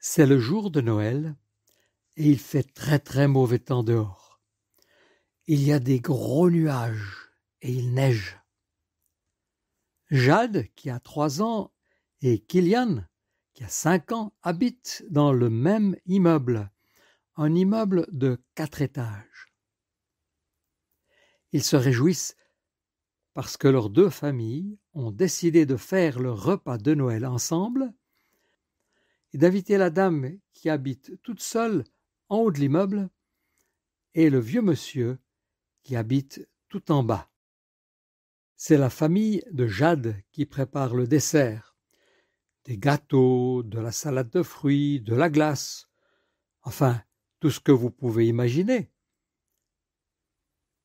C'est le jour de Noël et il fait très très mauvais temps dehors. Il y a des gros nuages et il neige. Jade, qui a 3 ans, et Kylian, qui a 5 ans, habitent dans le même immeuble, un immeuble de 4 étages. Ils se réjouissent parce que leurs 2 familles ont décidé de faire le repas de Noël ensemble et d'inviter la dame qui habite toute seule en haut de l'immeuble et le vieux monsieur qui habite tout en bas. C'est la famille de Jade qui prépare le dessert. Des gâteaux, de la salade de fruits, de la glace, enfin, tout ce que vous pouvez imaginer.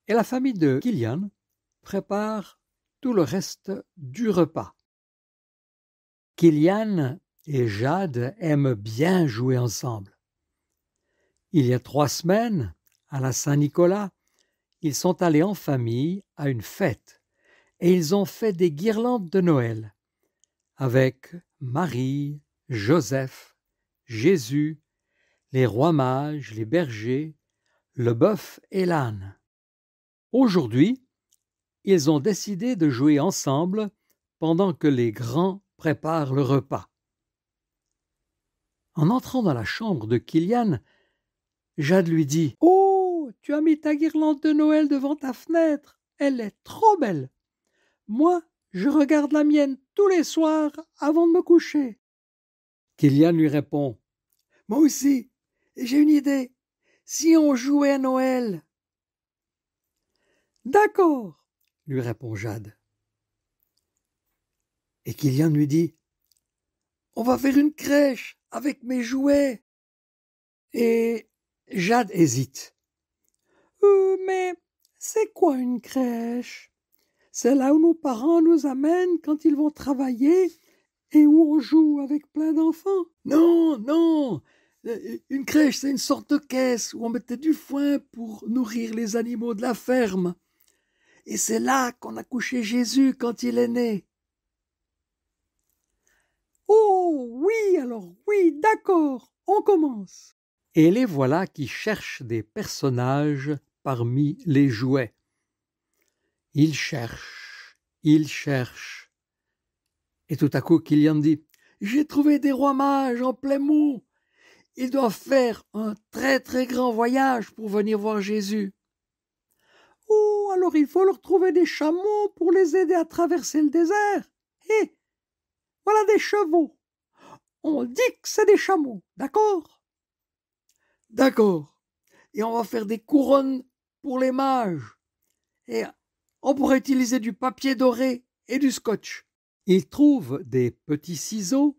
Et la famille de Kylian prépare tout le reste du repas. Kylian et Jade aiment bien jouer ensemble. Il y a 3 semaines, à la Saint-Nicolas, ils sont allés en famille à une fête et ils ont fait des guirlandes de Noël avec Marie, Joseph, Jésus, les rois mages, les bergers, le bœuf et l'âne. Aujourd'hui, ils ont décidé de jouer ensemble pendant que les grands préparent le repas. En entrant dans la chambre de Kylian, Jade lui dit « Oh, tu as mis ta guirlande de Noël devant ta fenêtre, elle est trop belle. Moi, je regarde la mienne tous les soirs avant de me coucher. » Kylian lui répond « Moi aussi, et j'ai une idée. Si on jouait à Noël ?» « D'accord, » lui répond Jade. Et Kylian lui dit « On va faire une crèche avec mes jouets. » Et Jade hésite. « Mais c'est quoi une crèche ? C'est là où nos parents nous amènent quand ils vont travailler et où on joue avec plein d'enfants. » « Non, non, une crèche, c'est une sorte de caisse où on mettait du foin pour nourrir les animaux de la ferme. Et c'est là qu'on a couché Jésus quand il est né. » « Oh oui, alors oui, d'accord, on commence. » Et les voilà qui cherchent des personnages parmi les jouets. Ils cherchent. Et tout à coup, Kylian dit « J'ai trouvé des rois mages en plein mot. Ils doivent faire un très très grand voyage pour venir voir Jésus. » « Oh, alors il faut leur trouver des chameaux pour les aider à traverser le désert. Hé, voilà des chevaux. On dit que c'est des chameaux, d'accord ? » « D'accord. Et on va faire des couronnes pour les mages. Et on pourrait utiliser du papier doré et du scotch. » Ils trouvent des petits ciseaux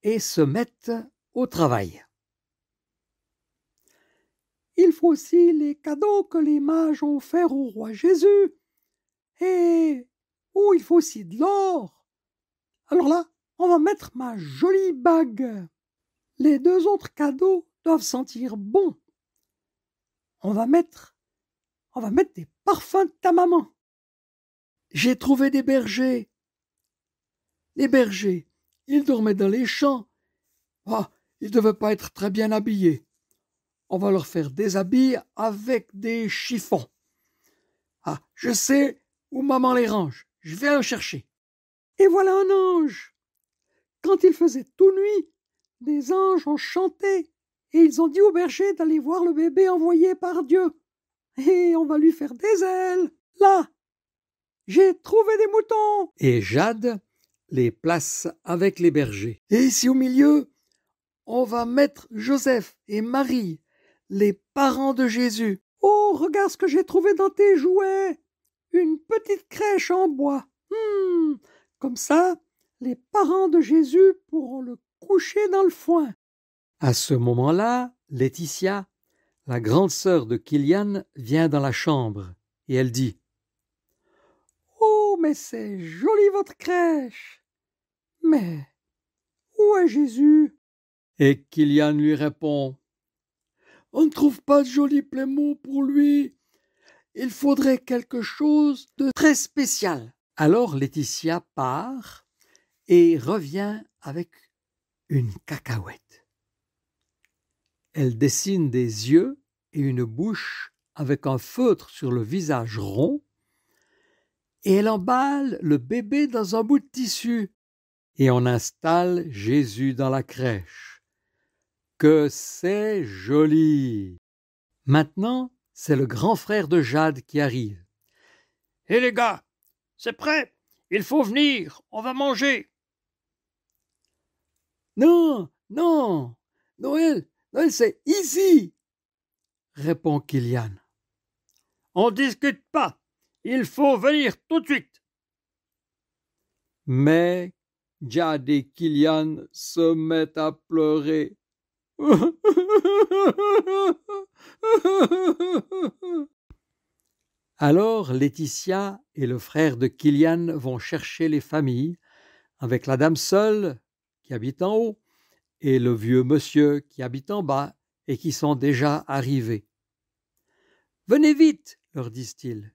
et se mettent au travail. Il faut aussi les cadeaux que les mages ont offerts au roi Jésus. Et il faut aussi de l'or. Alors là, on va mettre ma jolie bague. Les 2 autres cadeaux doivent sentir bon. On va mettre des parfums de ta maman. J'ai trouvé des bergers. Les bergers, ils dormaient dans les champs. Ah, ils ne devaient pas être très bien habillés. On va leur faire des habits avec des chiffons. Ah, je sais où maman les range. Je vais en chercher. Et voilà un ange. Quand il faisait tout nuit, des anges ont chanté et ils ont dit aux bergers d'aller voir le bébé envoyé par Dieu. Et on va lui faire des ailes. Là, j'ai trouvé des moutons. Et Jade les place avec les bergers. Et ici au milieu, on va mettre Joseph et Marie, les parents de Jésus. Oh, regarde ce que j'ai trouvé dans tes jouets. Une petite crèche en bois. Comme ça, les parents de Jésus pourront le coucher dans le foin. À ce moment-là, Laetitia, la grande sœur de Kylian, vient dans la chambre et elle dit « Oh, mais c'est joli votre crèche. Mais où est Jésus ?» Et Kylian lui répond « On ne trouve pas de joli plémo pour lui. Il faudrait quelque chose de très spécial. » Alors Laetitia part et revient avec une cacahuète. Elle dessine des yeux et une bouche avec un feutre sur le visage rond, et elle emballe le bébé dans un bout de tissu, et on installe Jésus dans la crèche. Que c'est joli! Maintenant, c'est le grand frère de Jade qui arrive. « Hé les gars, c'est prêt, il faut venir, on va manger. » Non, non, Noël, c'est ici, répond Kylian. On discute pas, il faut venir tout de suite. Mais Jade et Kylian se mettent à pleurer. Alors Laetitia et le frère de Kylian vont chercher les familles avec la dame seule qui habite en haut et le vieux monsieur qui habite en bas et qui sont déjà arrivés. « Venez vite, leur disent-ils.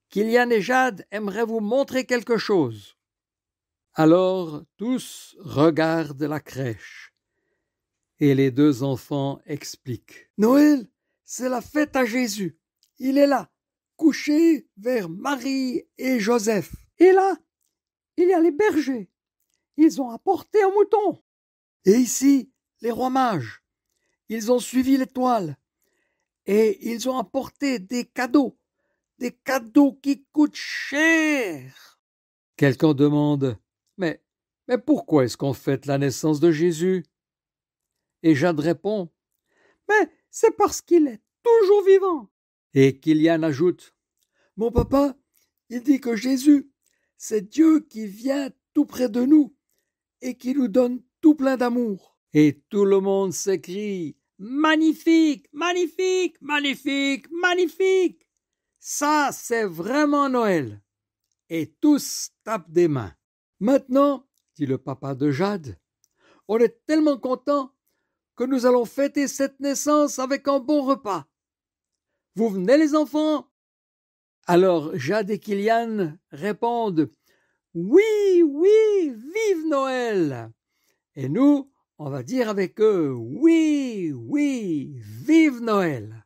Kylian et Jade aimeraient vous montrer quelque chose. » Alors tous regardent la crèche et les deux enfants expliquent. « Noël, c'est la fête à Jésus. Il est là, couché vers Marie et Joseph. Et là, il y a les bergers. Ils ont apporté un mouton. Et ici, les rois mages. Ils ont suivi l'étoile. Et ils ont apporté des cadeaux qui coûtent cher. » Quelqu'un demande, mais pourquoi est-ce qu'on fête la naissance de Jésus? Et Jade répond, mais c'est parce qu'il est toujours vivant. Et Kylian ajoute, mon papa, il dit que Jésus, c'est Dieu qui vient tout près de nous et qui nous donne tout plein d'amour. Et tout le monde s'écrie, magnifique, magnifique, magnifique, magnifique. Ça, c'est vraiment Noël. Et tous tapent des mains. Maintenant, dit le papa de Jade, on est tellement contents que nous allons fêter cette naissance avec un bon repas. Vous venez les enfants? Alors Jade et Kylian répondent, oui, oui, vive Noël! Et nous, on va dire avec eux, oui, oui, vive Noël!